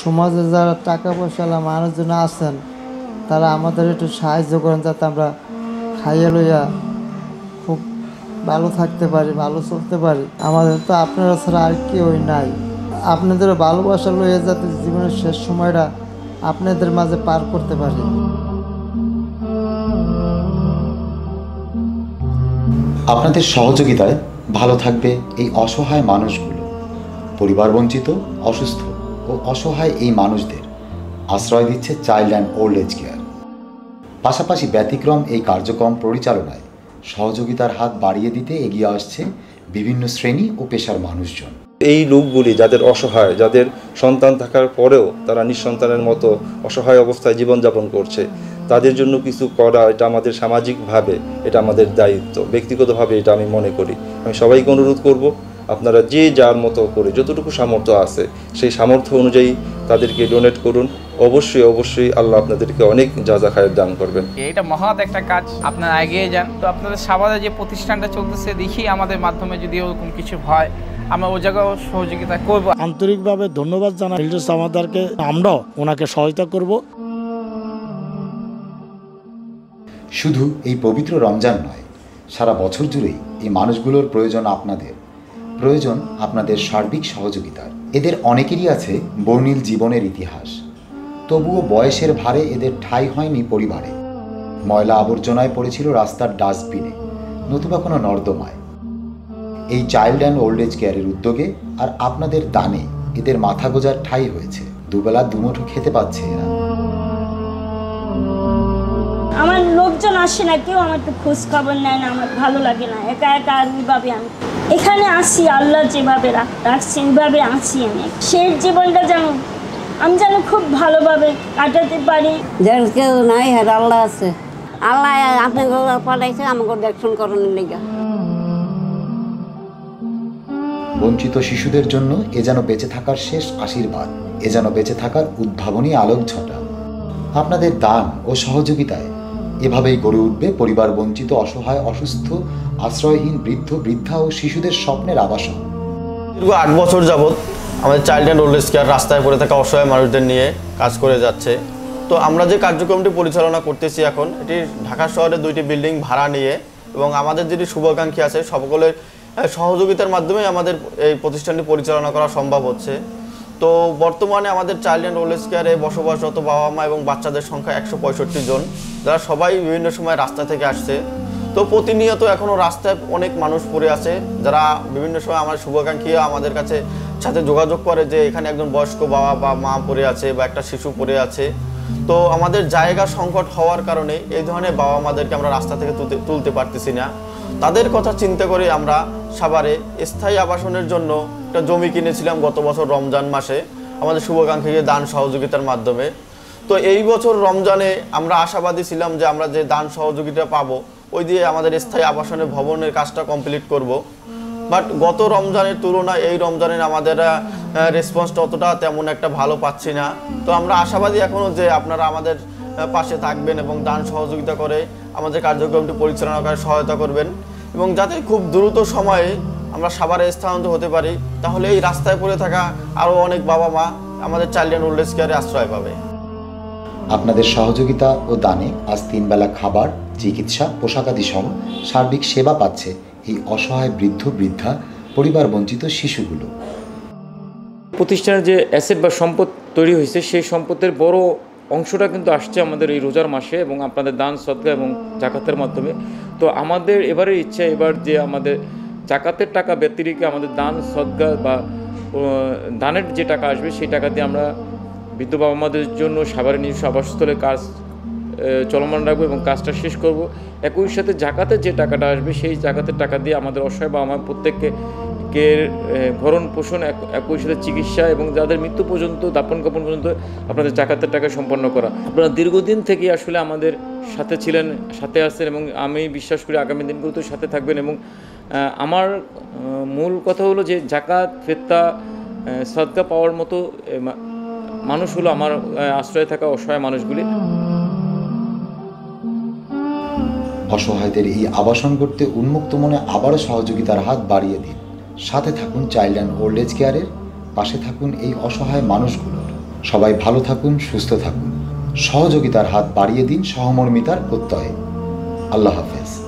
সমাজে যারা টাকা পয়সাওয়ালা মানুষজন আছেন তারা আমাদের একটু সাহায্য করেন, যাতে আমরা খাইয়ে লইয়া খুব ভালো থাকতে পারি, ভালো চলতে পারি। আমাদের তো আপনারা ছাড়া আর কেউই নাই। আপনাদের ভালোবাসা লইয়া যাতে জীবনের শেষ সময়টা আপনাদের মাঝে পার করতে পারি। আপনাদের সহযোগিতায় ভালো থাকবে এই অসহায় মানুষগুলো। পরিবার বঞ্চিত, অসুস্থ ও অসহায় এই মানুষদের আশ্রয় দিচ্ছে child and old age care. পাশাপাশি ব্যতিক্রম এই কার্যক্রম পরিচালনায় সহযোগিতার হাত বাড়িয়ে দিতে এগিয়ে আসছে বিভিন্ন শ্রেণী ও পেশার মানুষজন। এই লোকগুলি যাদের অসহায়, যাদের সন্তান থাকার পরেও তারা নিঃসন্তানের মতো অসহায় অবস্থায় জীবনযাপন করছে, তাদের জন্য কিছু করা, এটা আমাদের সামাজিকভাবে এটা আমাদের দায়িত্ব। ব্যক্তিগতভাবে এটা আমি মনে করি। আমি সবাইকে অনুরোধ করব, আপনারা যে যার মতো করে যতটুকু সামর্থ্য আছে সেই সামর্থ্য অনুযায়ী তাদেরকে ডোনেট করুন। অবশ্যই অবশ্যই আল্লাহ আপনাদেরকে অনেক যাজা খায়ের দান করবেন। এটা মহৎ একটা কাজ, আপনারা এগিয়ে যান। তো আপনাদের সাবাদে যে প্রতিষ্ঠানটা চলতেছে, দেখি আমাদের মাধ্যমে যদি ওরকম কিছু হয় আমরা ও জায়গায় সহযোগিতা করব। আন্তরিকভাবে ধন্যবাদ জানাই ফিল্ডার্স আমাদেরকে, আমরাও ওনাকে সহায়তা করব। শুধু এই পবিত্র রমজান নয়, সারা বছর জুড়েই এই মানুষগুলোর প্রয়োজন আপনাদের সার্বিক সহযোগিতার। এদের অনেকেরই আছে বর্ণিল জীবনের ইতিহাস, তবুও বয়সের ভারে এদের ঠাঁই হয়নি পরিবারে। ময়লা আবর্জনায় পড়েছিল রাস্তার ডাস্টবিনে, নতুবা কোনো নর্দমায়। এই চাইল্ড অ্যান্ড ওল্ড এজ কেয়ারের উদ্যোগে আর আপনাদের দানে এদের মাথা গোজার ঠাঁই হয়েছে। দুবেলা দুমুঠো খেতে পাচ্ছে এরা। আমার লোকজন আসে না, কেউ আমার তো খোঁজ খবর নেয় না, আমার ভালো লাগে না। একা একা ওইভাবে আমি এখানে আসি, আল্লাহ যেভাবে রাখছি ওইভাবে আসি। আমি সেই জীবনটা আমি যেন খুব ভালোভাবে কাটাতে পারি। যার কেউ নাই, হ্যাঁ আল্লাহ আছে। আল্লাহ আপনি পাঠাইছে আমাকে দেখশন করানোর লেগে। বঞ্চিত শিশুদের জন্য এ যেন বেঁচে থাকার শেষ আশীর্বাদ, এ যেন বেঁচে থাকার উদ্ভাবনী আলোক ছটা। আপনাদের দান ও সহযোগিতায় এভাবেই গড়ে উঠবে পরিবার বঞ্চিত, অসহায়, অসুস্থ, আশ্রয়হীন বৃদ্ধ, বৃদ্ধা ও শিশুদের স্বপ্নের আবাসন। দীর্ঘ 8 বছর যাবৎ আমাদের child and old age care রাস্তায় পড়ে থাকা অসহায় মানুষদের নিয়ে কাজ করে যাচ্ছে। তো আমরা যে কার্যক্রমটি পরিচালনা করতেছি এখন, এটি ঢাকা শহরে 2টি বিল্ডিং ভাড়া নিয়ে এবং আমাদের যেটি শুভাকাঙ্ক্ষী আছে সকলের সহযোগিতার মাধ্যমে আমাদের এই প্রতিষ্ঠানটি পরিচালনা করা সম্ভব হচ্ছে। তো বর্তমানে আমাদের চাইল্ড অ্যান্ড ওল্ড এজ কেয়ারে বসবাসরত বাবা মা এবং বাচ্চাদের সংখ্যা 165 জন, যারা সবাই বিভিন্ন সময় রাস্তা থেকে আসছে। তো প্রতিনিয়ত এখনও রাস্তায় অনেক মানুষ পড়ে আছে, যারা বিভিন্ন সময় আমার শুভাকাঙ্ক্ষী আমাদের কাছে সাথে যোগাযোগ করে যে এখানে একজন বয়স্ক বাবা বা মা পড়ে আছে বা একটা শিশু পড়ে আছে। তো আমাদের জায়গা সংকট হওয়ার কারণে এই ধরনের বাবা মাদেরকে আমরা রাস্তা থেকে তুলতে পারতেছি না। তাদের কথা চিন্তা করে আমরা সাভারে স্থায়ী আবাসনের জন্য একটা জমি কিনেছিলাম গত বছর রমজান মাসে আমাদের শুভাকাঙ্ক্ষীকে দান সহযোগিতার মাধ্যমে। তো এই বছর রমজানে আমরা আশাবাদী ছিলাম যে আমরা যে দান সহযোগিতা পাবো ওই দিয়ে আমাদের স্থায়ী আবাসনের ভবনের কাজটা কমপ্লিট করব। বাট গত রমজানের তুলনায় এই রমজানের আমাদের রেসপন্সটা অতটা তেমন একটা ভালো পাচ্ছি না। তো আমরা আশাবাদী এখনও যে আপনারা আমাদের পাশে থাকবেন এবং দান সহযোগিতা করে আমাদের কার্যক্রমটি পরিচালনা করে সহায়তা করবেন, এবং যাতে খুব দ্রুত সময়ে আমরা সাভারে স্থানান্তর হতে পারি। তাহলে এই রাস্তায় পড়ে থাকা আরও অনেক বাবা মা আমাদের চাইল্ড অ্যান্ড ওল্ড এজ কেয়ারে আশ্রয় পাবে। আপনাদের সহযোগিতা ও দানে আজ 3 বেলা খাবার, চিকিৎসা, পোশাকাদি সহ সার্বিক সেবা পাচ্ছে এই অসহায় বৃদ্ধ, বৃদ্ধা, পরিবার বঞ্চিত শিশুগুলো। প্রতিষ্ঠানের যে অ্যাসেট বা সম্পদ তৈরি হয়েছে সেই সম্পদের বড় অংশটা কিন্তু আসছে আমাদের এই রোজার মাসে এবং আপনাদের দান সদকা এবং জাকাতের মাধ্যমে। তো আমাদের এবারে ইচ্ছা এবার যে আমাদের জাকাতের টাকা ব্যতিরিক্ত আমাদের দান সদকা বা দানের যে টাকা আসবে সেই টাকা দিয়ে আমরা বৃদ্ধ বাবা মাদের জন্য সাভারে নিজস্ব আবাসস্থলে কাজ চলমান রাখবো এবং কাজটা শেষ করব। একই সাথে জাকাতের যে টাকাটা আসবে সেই জাকাতের টাকা দিয়ে আমাদের অসহায় বাবা মা প্রত্যেককে ভরণ পোষণ, একই সাথে চিকিৎসা এবং যাদের মৃত্যু পর্যন্ত, দাপন কাপন পর্যন্ত আপনাদের জাকাতের টাকা সম্পন্ন করা। আপনারা দীর্ঘদিন থেকে আসলে আমাদের সাথে ছিলেন, সাথে আছেন এবং আমি বিশ্বাস করি আগামী দিনগুলোতেও সাথে থাকবেন। এবং আমার মূল কথা হলো যে জাকাত, ফেত্তা, সদকা পাওয়ার মতো মানুষ হলো আমার আশ্রয়ে থাকা অসহায় মানুষগুলি। অসহায়দের এই আবাসন করতে উন্মুক্ত মনে আবারও সহযোগিতার হাত বাড়িয়ে দিন। সাথে থাকুন চাইল্ড অ্যান্ড ওল্ড এজ কেয়ারের, পাশে থাকুন এই অসহায় মানুষগুলোর। সবাই ভালো থাকুন, সুস্থ থাকুন, সহযোগিতার হাত বাড়িয়ে দিন সহমর্মিতার প্রত্যয়ে। আল্লাহ হাফেজ।